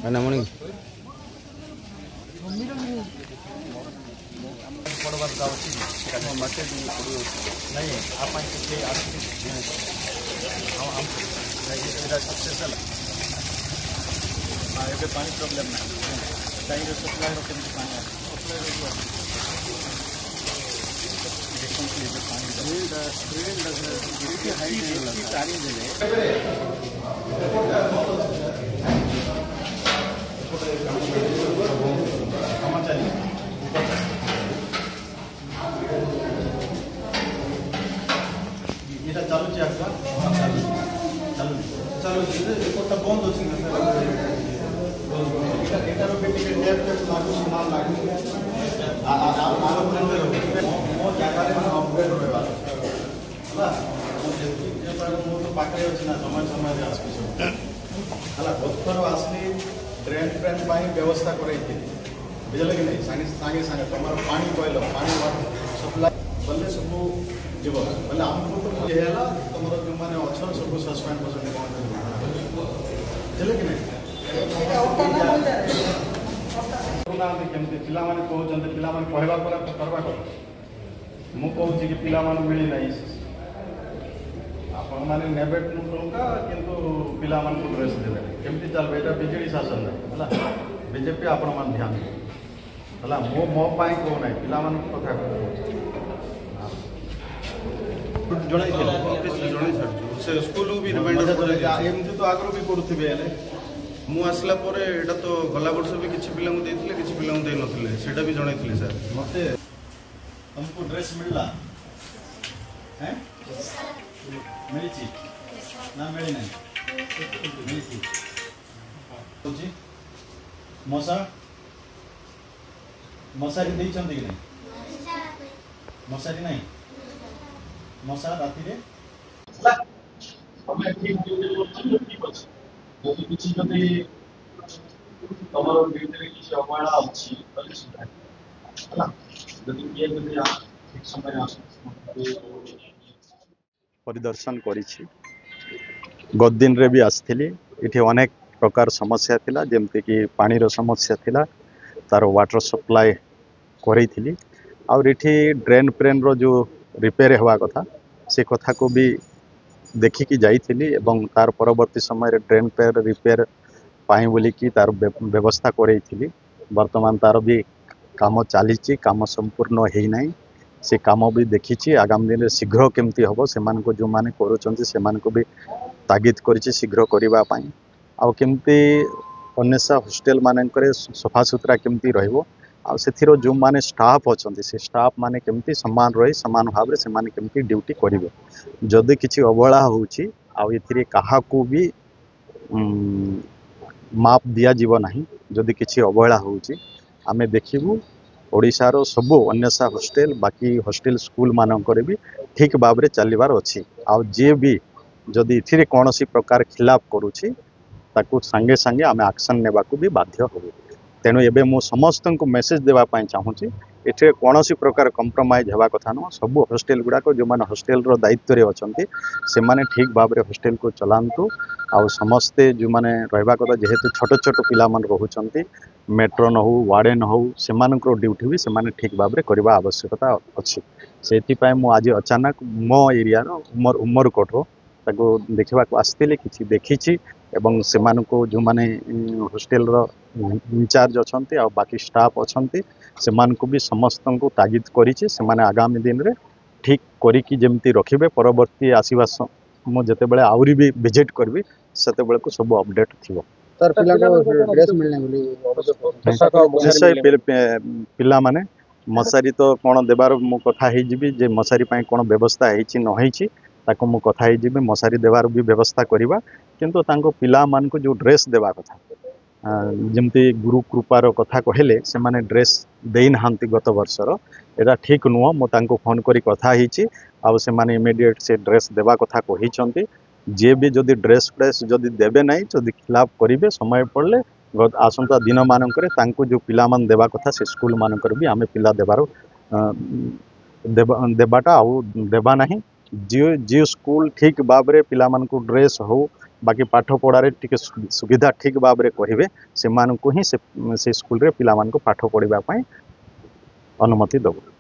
ନାମଣି ପଢ଼ବାର୍ ଯାଉଛି ମାସେ ନାଇଁ ଆପଣ କିଛି ଆସିକି ଏଇଟା ସକ୍ସେସ୍ ହେଲା। ଏବେ ପାଣି ପ୍ରୋବ୍ଲେମ୍ ନାହିଁ ଟାଇମ୍ରେ ସପ୍ଲାଏର କେମିତି ପାଣି এটা চালুଛି ଆଗୁଆ ଚାଲୁଛି ଏପଟଟା ବନ୍ଦ ଅଛି ନା ଏଟାର ବି ଟିକେ ଟେପ୍ ଲାଗୁଛି ମାଲ ଲାଗୁଛି ମୋ ଜାଗାରେ ଅପଗ୍ରେଡ୍ ରହିବାର ହେଲା ମୁଁ ତ ପାଖରେ ଅଛି ନା ସମୟରେ ଆସିବି ସବୁ ହେଲା ପଥର ଆସିଲି ଡ୍ରେନ୍ ପାଇଁ ବ୍ୟବସ୍ଥା କରେଇଥିଲି ବୁଝିଲେ କି ନାହିଁ ସାଙ୍ଗେ ସାଙ୍ଗେ ତୁମର ପାଣି କହିଲ ପାଣି ସପ୍ଲାଏ କଲେ ସବୁ ଯିବ ବୋଲେ ଆମକୁ ତ ହେଲା ତୁମର ଯେଉଁମାନେ ଅଛ ସବୁ ସସ୍ପେଣ୍ଡ ପରସେଣ୍ଟ ବନ୍ଦ ବୁଝିଲେ କି ନାହିଁ କହୁନାହାନ୍ତି କେମିତି ପିଲାମାନେ କହୁଛନ୍ତି ପିଲାମାନେ କହିବା ପରେ କରିବା କଥା ମୁଁ କହୁଛି କି ପିଲାମାନଙ୍କୁ ମିଳିନାହିଁ ଆପଣମାନେ ନେବେ ଟଙ୍କା କିନ୍ତୁ ପିଲାମାନଙ୍କୁ ଡ୍ରେସ୍ ଦେବେ କେମିତି ଚାଲିବ ଏଇଟା ବିଜେଡ଼ି ଶାସନ ନାହିଁ ହେଲା ବିଜେପି ଆପଣମାନେ ଧ୍ୟାନ ଦେବେ ହେଲା ମୁଁ ମୋ ପାଇଁ କହୁନାହିଁ ପିଲାମାନଙ୍କ କଥା କହୁଛି ଜଣାଇଥିଲେ ଜଣାଇ ସାରିଛୁ ସେ ସ୍କୁଲକୁ ବି ଏମିତି ତ ଆଗରୁ ବି କରୁଥିବେ ହେଲେ ମୁଁ ଆସିଲା ପରେ ଏଇଟା ତ ଗଲା ବର୍ଷ ବି କିଛି ପିଲାଙ୍କୁ ଦେଇଥିଲେ କିଛି ପିଲାଙ୍କୁ ଦେଇନଥିଲେ ସେଇଟା ବି ଜଣାଇଥିଲେ ସାର୍ ମୋତେ ତମକୁ ଡ୍ରେସ୍ ମିଳିଲା ମିଳିଛି ନା ମିଳିନାହିଁ ମିଳିଛି ମଶାରୀ ଦେଇଛନ୍ତି କି ନାହିଁ ମଶାରୀ ନାହିଁ ମଶା ରାତିରେ ତମେ ଠିକ୍ ଅଛି ଯଦି କିଛି ଯଦି ତମର ଡ୍ୟୁଟିରେ କିଛି ଅବହେଳା ଅଛି ତାହେଲେ ସେଟା ହେଲା ଯଦି କିଏ ଯଦି ଠିକ୍ ସମୟରେ ପରିଦର୍ଶନ କରିଛି ଗତ ଦିନରେ ବି ଆସିଥିଲି ଏଠି ଅନେକ ପ୍ରକାର ସମସ୍ୟା ଥିଲା ଯେମିତିକି ପାଣିର ସମସ୍ୟା ଥିଲା ତାର ୱାଟର ସପ୍ଲାଏ କରେଇଥିଲି ଆଉ ଏଠି ଡ୍ରେନ୍ର ଯେଉଁ ରିପେୟାର ହେବା କଥା ସେ କଥାକୁ ବି ଦେଖିକି ଯାଇଥିଲି ଏବଂ ତାର ପରବର୍ତ୍ତୀ ସମୟରେ ଡ୍ରେନ୍ ରିପେୟାର ପାଇଁ ବୋଲିକି ତାର ବ୍ୟବସ୍ଥା କରେଇଥିଲି ବର୍ତ୍ତମାନ ତାର ବି କାମ ଚାଲିଛି କାମ ସମ୍ପୂର୍ଣ୍ଣ ହେଇନାହିଁ ସେ କାମ ବି ଦେଖିଛି ଆଗାମୀ ଦିନରେ ଶୀଘ୍ର କେମିତି ହେବ ସେମାନଙ୍କୁ ଯେଉଁମାନେ କରୁଛନ୍ତି ସେମାନଙ୍କୁ ବି ତାଗିଦ କରିଛି ଶୀଘ୍ର କରିବା ପାଇଁ ଆଉ କେମିତି ଅନେଶା ହଷ୍ଟେଲ ମାନଙ୍କରେ ସଫାସୁତୁରା କେମିତି ରହିବ ଆଉ ସେଥିର ଯେଉଁମାନେ ଷ୍ଟାଫ୍ ଅଛନ୍ତି ସେ ଷ୍ଟାଫ୍ ମାନେ କେମିତି ସମାନ ରହି ସମାନ ଭାବରେ ସେମାନେ କେମିତି ଡ୍ୟୁଟି କରିବେ ଯଦି କିଛି ଅବହେଳା ହେଉଛି ଆଉ ଏଥିରେ କାହାକୁ ବି ମାପ ଦିଆଯିବ ନାହିଁ ଯଦି କିଛି ଅବହେଳା ହେଉଛି ଆମେ ଦେଖିବୁ ଓଡ଼ିଶାର ସବୁ ଅନେଶା ହଷ୍ଟେଲ ବାକି ହଷ୍ଟେଲ ସ୍କୁଲ ମାନଙ୍କରେ ବି ଠିକ୍ ଭାବରେ ଚାଲିବାର ଅଛି ଆଉ ଯିଏ ବି ଯଦି ଏଥିରେ କୌଣସି ପ୍ରକାର ଖିଲାପ କରୁଛି ତାକୁ ସାଙ୍ଗେ ସାଙ୍ଗେ ଆମେ ଆକ୍ସନ୍ ନେବାକୁ ବି ବାଧ୍ୟ ହେବୁ ତେଣୁ ଏବେ ମୁଁ ସମସ୍ତଙ୍କୁ ମେସେଜ ଦେବା ପାଇଁ ଚାହୁଁଛି ଏଥିରେ କୌଣସି ପ୍ରକାର କମ୍ପ୍ରମାଇଜ୍ ହେବା କଥା ନୁହଁ ସବୁ ହଷ୍ଟେଲ ଗୁଡ଼ାକ ଯେଉଁମାନେ ହଷ୍ଟେଲର ଦାୟିତ୍ୱରେ ଅଛନ୍ତି ସେମାନେ ଠିକ୍ ଭାବରେ ହଷ୍ଟେଲକୁ ଚଲାନ୍ତୁ ଆଉ ସମସ୍ତେ ଯେଉଁମାନେ ରହିବା କଥା ଯେହେତୁ ଛୋଟ ଛୋଟ ପିଲାମାନେ ରହୁଛନ୍ତି ମେଟ୍ରୋନ ହଉ ୱାର୍ଡେନ୍ ହଉ ସେମାନଙ୍କର ଡ୍ୟୁଟି ବି ସେମାନେ ଠିକ୍ ଭାବରେ କରିବା ଆବଶ୍ୟକତା ଅଛି ସେଥିପାଇଁ ମୁଁ ଆଜି ଅଚାନକ ମୋ ଏରିଆର ଉମରକୋଟର ତାକୁ ଦେଖିବାକୁ ଆସିଥିଲି କିଛି ଦେଖିଛି ଏବଂ ସେମାନଙ୍କୁ ଯେଉଁମାନେ ହଷ୍ଟେଲର ଇନଚାର୍ଜ ଅଛନ୍ତି ଆଉ ବାକି ଷ୍ଟାଫ୍ ଅଛନ୍ତି ସେମାନଙ୍କୁ ବି ସମସ୍ତଙ୍କୁ ତାଗିଦ କରିଛି ସେମାନେ ଆଗାମୀ ଦିନରେ ଠିକ୍ କରିକି ଯେମିତି ରଖିବେ ପରବର୍ତ୍ତୀ ଆସିବା ମୁଁ ଯେତେବେଳେ ଆହୁରି ବି ଭିଜିଟ୍ କରିବି ସେତେବେଳକୁ ସବୁ ଅପଡେଟ୍ ଥିବ ପିଲାମାନେ ମଶାରୀ ତ କ'ଣ ଦେବାର ମୁଁ କଥା ହେଇଯିବି ଯେ ମଶାରୀ ପାଇଁ କ'ଣ ବ୍ୟବସ୍ଥା ହେଇଛି ନ ହେଇଛି ତାକୁ ମୁଁ କଥା ହେଇଯିବି ମଶାରୀ ଦେବାର ବି ବ୍ୟବସ୍ଥା କରିବା କିନ୍ତୁ ତାଙ୍କ ପିଲାମାନଙ୍କୁ ଯେଉଁ ଡ୍ରେସ୍ ଦେବା କଥା ଯେମିତି ଗୁରୁ କୃପାର କଥା କହିଲେ ସେମାନେ ଡ୍ରେସ୍ ଦେଇନାହାନ୍ତି ଗତ ବର୍ଷର ଏଇଟା ଠିକ୍ ନୁହଁ ମୁଁ ତାଙ୍କୁ ଫୋନ୍ କରି କଥା ହେଇଛି ଆଉ ସେମାନେ ଇମିଡ଼ିଏଟ୍ ସେ ଡ୍ରେସ୍ ଦେବା କଥା କହିଛନ୍ତି ଯିଏ ବି ଯଦି ଡ୍ରେସ୍ ଯଦି ଦେବେ ନାହିଁ ଯଦି ଖିଲାପ କରିବେ ସମୟ ପଡ଼ିଲେ ଆସନ୍ତା ଦିନମାନଙ୍କରେ ତାଙ୍କୁ ଯେଉଁ ପିଲାମାନେ ଦେବା କଥା ସେ ସ୍କୁଲ ମାନଙ୍କରେ ବି ଆମେ ପିଲା ଦେବାଟା ଆଉ ଦେବା ନାହିଁ ଯିଏ ସ୍କୁଲ ଠିକ୍ ଭାବରେ ପିଲାମାନଙ୍କୁ ଡ୍ରେସ୍ ହଉ बाकी पाठ पढ़ारे टिके सुविधा ठीक भाव में कहे से स्कूल रे पिला पाठ पढ़ाई अनुमति दबु।